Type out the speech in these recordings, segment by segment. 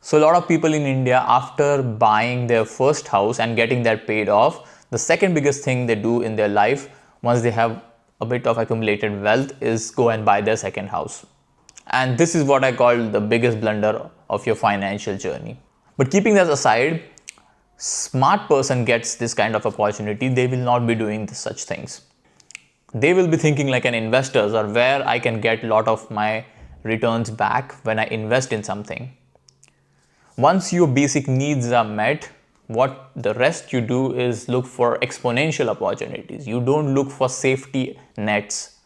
So a lot of people in India, after buying their first house and getting that paid off, the second biggest thing they do in their life once they have a bit of accumulated wealth is go and buy their second house. And this is what I call the biggest blunder of your financial journey. But keeping that aside, smart person gets this kind of opportunity, they will not be doing such things. They will be thinking like an investor, or where I can get a lot of my returns back when I invest in something. Once your basic needs are met, what the rest you do is look for exponential opportunities. You don't look for safety nets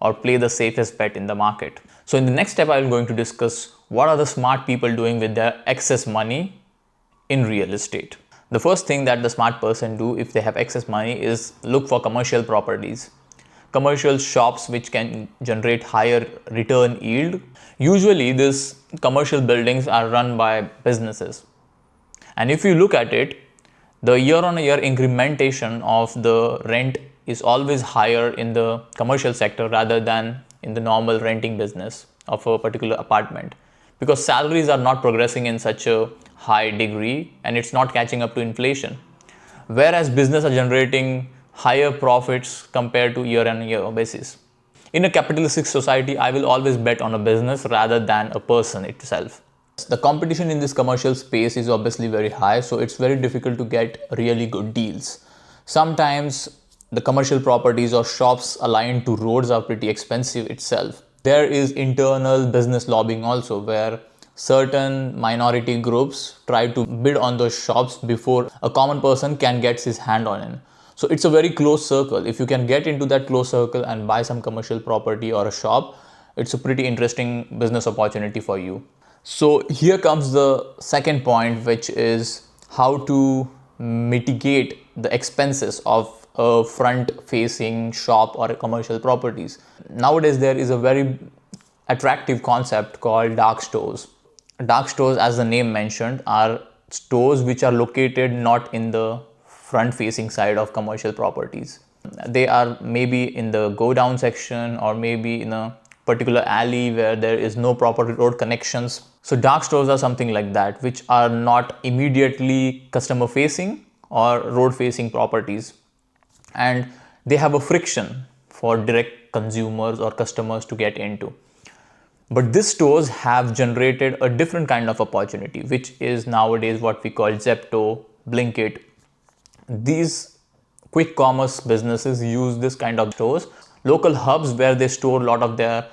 or play the safest bet in the market. So in the next step, I'm going to discuss what are the smart people doing with their excess money in real estate. The first thing that the smart person do if they have excess money is look for commercial properties. Commercial shops which can generate higher return yield. Usually these commercial buildings are run by businesses. And if you look at it, the year on year incrementation of the rent is always higher in the commercial sector rather than in the normal renting business of a particular apartment, because salaries are not progressing in such a high degree and it's not catching up to inflation. Whereas business are generating higher profits compared to year on year basis. In a capitalistic society, I will always bet on a business rather than a person itself. The competition in this commercial space is obviously very high, so it's very difficult to get really good deals. Sometimes the commercial properties or shops aligned to roads are pretty expensive itself. There is internal business lobbying also, where certain minority groups try to bid on those shops before a common person can get his hand on it. So it's a very close circle. If you can get into that close circle and buy some commercial property or a shop, it's a pretty interesting business opportunity for you. So here comes the second point, which is how to mitigate the expenses of a front facing shop or a commercial properties. Nowadays there is a very attractive concept called dark stores. Dark stores, as the name mentioned, are stores which are located not in the front facing side of commercial properties. They are maybe in the go down section or maybe in a particular alley where there is no proper road connections. So dark stores are something like that, which are not immediately customer facing or road facing properties, and they have a friction for direct consumers or customers to get into. But these stores have generated a different kind of opportunity, which is nowadays what we call Zepto, Blinkit. These quick commerce businesses use this kind of stores, local hubs where they store a lot of their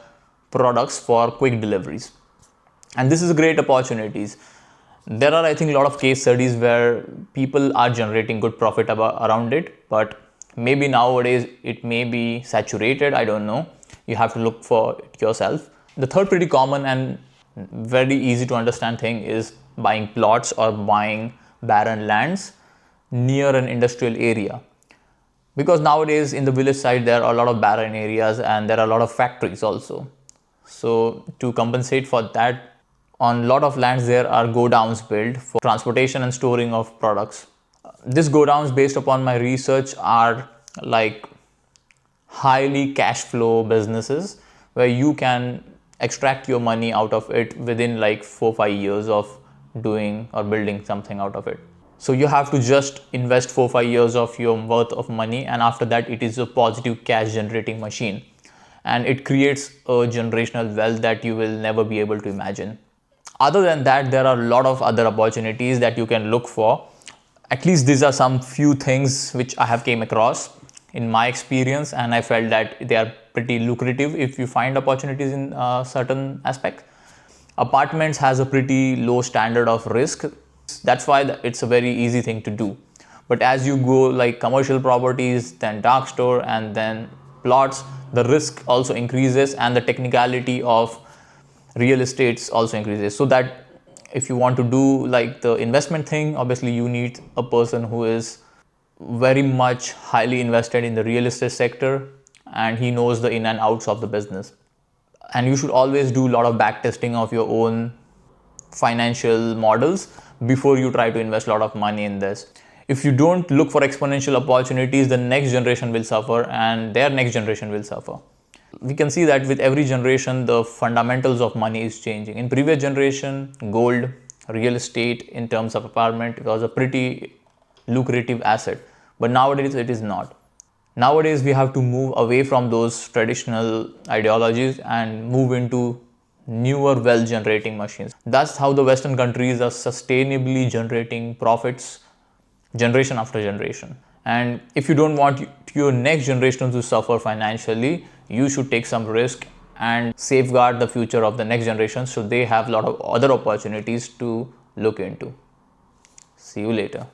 products for quick deliveries. And this is a great opportunities. There are, I think, a lot of case studies where people are generating good profit around it, but maybe nowadays it may be saturated. I don't know. You have to look for it yourself. The third pretty common and very easy to understand thing is buying plots or buying barren lands near an industrial area. Because nowadays in the village side there are a lot of barren areas and there are a lot of factories also. So to compensate for that, on a lot of lands there are go downs built for transportation and storing of products. These go downs, based upon my research, are like highly cash flow businesses where you can extract your money out of it within like 4-5 years of doing or building something out of it. So you have to just invest 4-5 years of your worth of money, and after that it is a positive cash generating machine, and it creates a generational wealth that you will never be able to imagine. Other than that, there are a lot of other opportunities that you can look for. At least these are some few things which I have came across in my experience, and I felt that they are pretty lucrative if you find opportunities in certain aspects. Apartments has a pretty low standard of risk. That's why it's a very easy thing to do. But as you go like commercial properties, then dark store, and then plots, the risk also increases and the technicality of real estates also increases. So that if you want to do like the investment thing, obviously you need a person who is very much highly invested in the real estate sector and he knows the in and outs of the business. And you should always do a lot of back testing of your own financial models before you try to invest a lot of money in this. If you don't look for exponential opportunities, the next generation will suffer and their next generation will suffer. We can see that with every generation, the fundamentals of money is changing. In previous generation, gold real estate in terms of apartment was a pretty lucrative asset, but nowadays it is not. Nowadays we have to move away from those traditional ideologies and move into newer wealth generating machines. That's how the Western countries are sustainably generating profits generation after generation. And if you don't want your next generation to suffer financially, you should take some risk and safeguard the future of the next generation so they have a lot of other opportunities to look into. See you later.